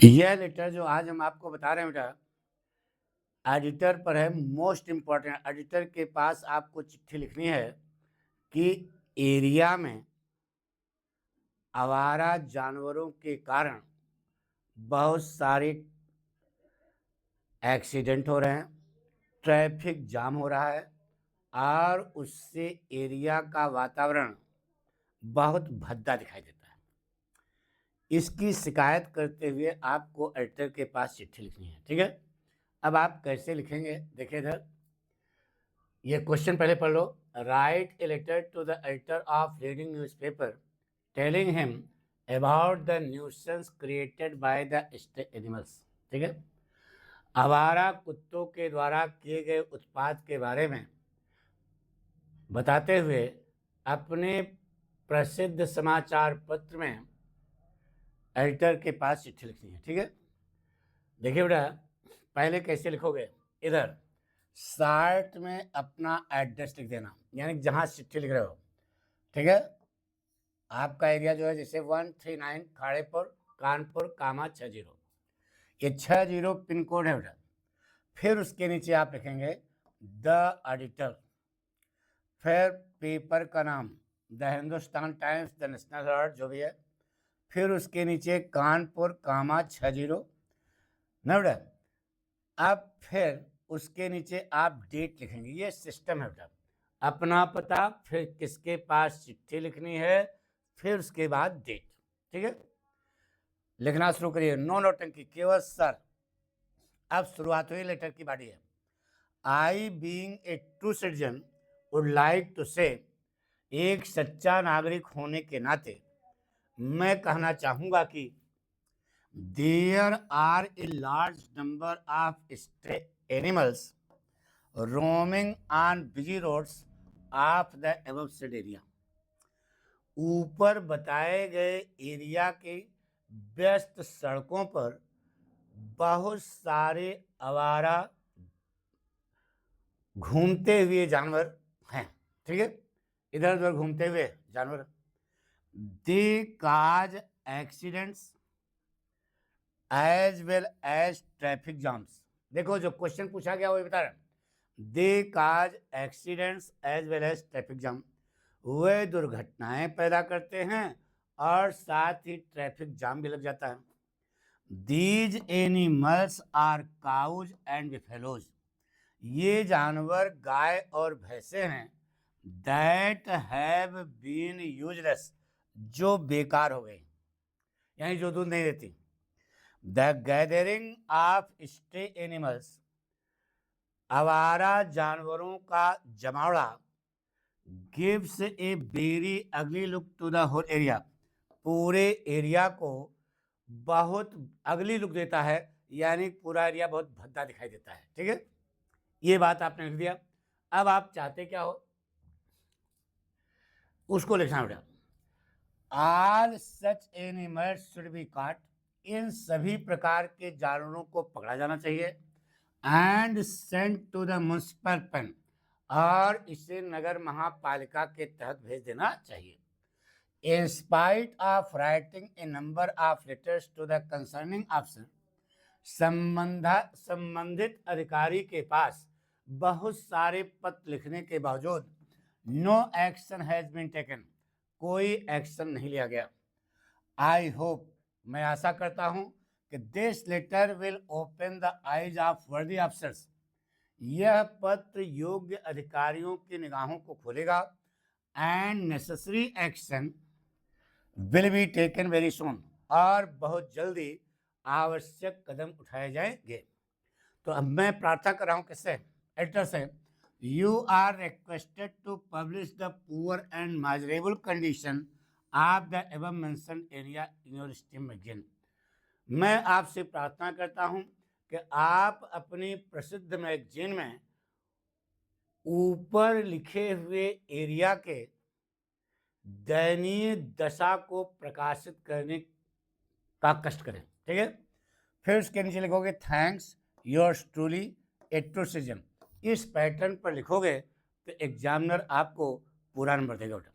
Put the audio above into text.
यह लेटर जो आज हम आपको बता रहे हैं बेटा, एडिटर पर है। मोस्ट इम्पॉर्टेंट, एडिटर के पास आपको चिट्ठी लिखनी है कि एरिया में आवारा जानवरों के कारण बहुत सारे एक्सीडेंट हो रहे हैं, ट्रैफिक जाम हो रहा है और उससे एरिया का वातावरण बहुत भद्दा दिखाई देता है। इसकी शिकायत करते हुए आपको एडिटर के पास चिट्ठी लिखनी है, ठीक है। अब आप कैसे लिखेंगे, देखिए इधर, ये क्वेश्चन पहले पढ़ लो। Write a letter to the editor of reading newspaper telling him about the nuisance created by the stray animals, ठीक है। आवारा कुत्तों के द्वारा किए गए उत्पाद के बारे में बताते हुए अपने प्रसिद्ध समाचार पत्र में एडिटर के पास चिट्ठी लिखनी है, ठीक है। देखिए बेटा, पहले कैसे लिखोगे, इधर शार्ट में अपना एड्रेस लिख देना, यानी जहाँ चिट्ठी लिख रहे हो, ठीक है। आपका एरिया जो है जैसे 139 खाड़ेपुर कानपुर कामा 60, ये 60 पिन कोड है बेटा। फिर उसके नीचे आप लिखेंगे द एडिटर, फिर पेपर का नाम the Hindustan times, the national Herald, जो भी है। फिर उसके नीचे कानपुर कामा 60 ना बेटा। अब फिर उसके नीचे आप डेट लिखेंगे, ये सिस्टम है बेटा। अपना पता, फिर किसके पास चिट्ठी लिखनी है, फिर उसके बाद डेट, ठीक है। लिखना शुरू करिए, नो नौटंकी, केवल सर। अब शुरुआत हुई, लेटर की बारी है। I being a true citizen would like to say, एक सच्चा नागरिक होने के नाते मैं कहना चाहूँगा कि there are a large number of stray animals roaming on busy roads of the above said area. ऊपर बताए गए एरिया के व्यस्त सड़कों पर बहुत सारे आवारा घूमते हुए जानवर हैं, ठीक है। इधर उधर घूमते हुए जानवर। They cause accidents as well as traffic jams. देखो जो क्वेश्चन पूछा गया वो बता रहे हैं, they cause accidents as well as traffic jam, वे दुर्घटनाएं पैदा करते हैं और साथ ही ट्रैफिक जाम भी लग जाता है। These animals are cows and buffaloes, ये जानवर गाय और भैंसे हैं। दैट हैव बीन यूजलेस, जो बेकार हो गई, यानी जो दूध नहीं देती। The gathering of stray animals, आवारा जानवरों का जमावड़ा, gives a very ugly look to the whole area, पूरे एरिया को बहुत अगली लुक देता है, यानी पूरा एरिया बहुत भद्दा दिखाई देता है, ठीक है। ये बात आपने लिख दिया। अब आप चाहते क्या हो, उसको लिखना बेटा। All such animals should be caught, इन सभी प्रकार के जानवरों को पकड़ा जाना चाहिए। And sent to the municipal pen, और इसे नगर महापालिका के तहत भेज देना चाहिए। In spite of writing a number of letters to the concerning officer, संबंधित अधिकारी के पास बहुत सारे पत्र लिखने के बावजूद no action has been taken, कोई एक्शन नहीं लिया गया। आई होप, मैं आशा करता हूं कि this letter will open the eyes of worthy officers, यह पत्र योग्य अधिकारियों की निगाहों को खोलेगा। And necessary action will be taken very soon, और बहुत जल्दी आवश्यक कदम उठाए जाएंगे। तो अब मैं प्रार्थना कर रहा हूँ किससे, एडिटर से। You are requested to publish the poor and miserable condition of the above mentioned area in your esteemed magazine. मैं आपसे प्रार्थना करता हूँ कि आप अपनी प्रसिद्ध मैगजीन में ऊपर लिखे हुए एरिया के दयनीय दशा को प्रकाशित करने का कष्ट करें, ठीक है। फिर उसके नीचे लिखोगे थैंक्स योर्स ट्रूली ए ट्रू सिटीजन। इस पैटर्न पर लिखोगे तो एग्जामिनर आपको पूरा नंबर देगा बेटा।